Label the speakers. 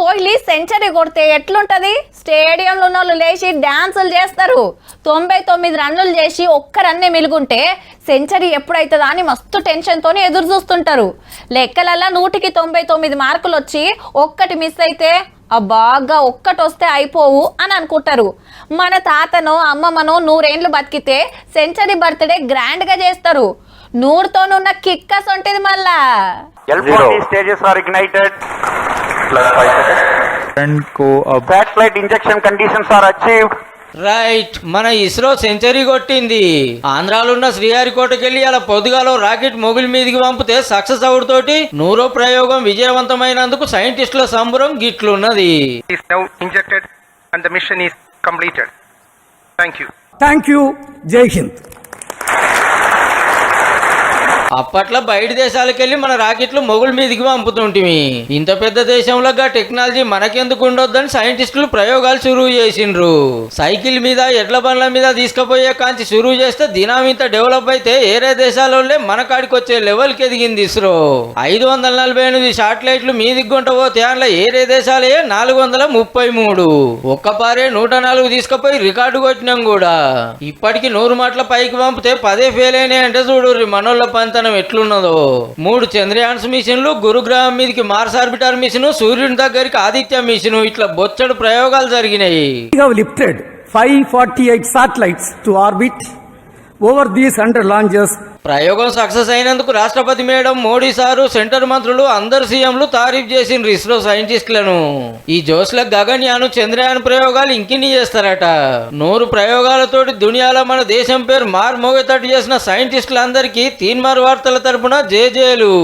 Speaker 1: Kohli century కొడితే ఎట్లుంటది? స్టేడియంలో ఉన్న వాళ్ళు లేచి డాన్సులు చేస్తారు. 99 రన్నులు చేసి ఒక్క రన్నే మిలుగుంటే సెంచరీ ఎప్పుడైతుందా అని మస్తు టెన్షన్తోనే ఎదురు చూస్తుంటారు. లెక్కలల్లా 100కి 99 మార్కులు వచ్చి ఒక్కటి మిస్ అయితే బాగా ఒక్కటి వస్తే అయిపోవు అని అనుకుంటారు. మన తాతనో అమ్మమ్మనో 100 ఏండ్లు బతికితే సెంచరీ బర్త్డే గ్రాండ్ గా చేస్తారు. 100తోనున్న కిక్కస్ ఉంటుంది మళ్ళా.
Speaker 2: Stages are ignited. Satellite injection conditions are achieved.
Speaker 3: Right, మన ఇస్రో సెంచరీ కొట్టింది. ఆంధ్రాలో ఉన్న శ్రీహరికోటకెళ్ళి అలా పొద్దుగాలో రాకెట్ మొగుల్ మీదికి పంపితే సక్సెస్ అవుతోటి 100వ ప్రయోగం విజయవంతమైనందుకు సైంటిస్టుల సంబరం గిట్లున్నది.
Speaker 4: Is now injected and the mission is completed. Thank you.
Speaker 5: Thank you. Jai Hind.
Speaker 3: అప్పట్లో బయట దేశాలకెళ్ళి మన రాకెట్లు మొగుల్ మీదికి పంపుతుంటిమి. ఇంత పెద్ద దేశంలో టెక్నాలజీ మనకెందుకు ఉండొద్దని సైంటిస్టులు ప్రయోగాలు సురువు చేసిండ్రు. సైకిల్ మీద ఎడ్ల బండ్ల మీద తీసుకుపోయే కాంచి సురువు చేస్తే దినం ఇంత డెవలప్ అయితే ఏరే దేశాలలో మన కాడికి వచ్చే లెవెల్కి ఎదిగింది ఇస్రో. 548 శాటిలైట్లు మీదికి గుంట పోతే అందులో ఏరే దేశాలే 433. ఒక్కపారే 104 తీసుకుపోయి రికార్డు కొట్టినాం కూడా. ఇప్పటికి 100 మాటల పైకి పంపితే 10 ఫెయిల్ అయినాయి అంటే చూడు మనోళ్ళ పంతనం ఎట్లున్నదో. 3 చంద్రయాన్స్ మిషన్లు, గురుగ్రహం మీదకి మార్స్ ఆర్బిటర్ మిషన్, సూర్యుని దగ్గరికి ఆదిత్య మిషన్, ఇట్లా బొచ్చడు ప్రయోగాలు జరిగినాయి.
Speaker 5: We have lifted 548 satellites to orbit. Over these 100 launches,
Speaker 3: ప్రయోగం సక్సెస్ అయినందుకు రాష్ట్రపతి మేడం, మోడీ సారు, సెంటర్ మంత్రులు, అందరు సీఎంలు తారీఫ్ చేసిండ్రు ఇస్రో సైంటిస్టులను. ఈ జోస్ల గగన్యాన్, చంద్రయాన్ ప్రయోగాలు ఇంకిన్ని చేస్తారట. 100 ప్రయోగాలతోటి దునియాలో మన దేశం పేరు మోగేటట్టు చేసిన సైంటిస్టులందరికీ తీన్మార్ వార్తల తరపున జేజేలు.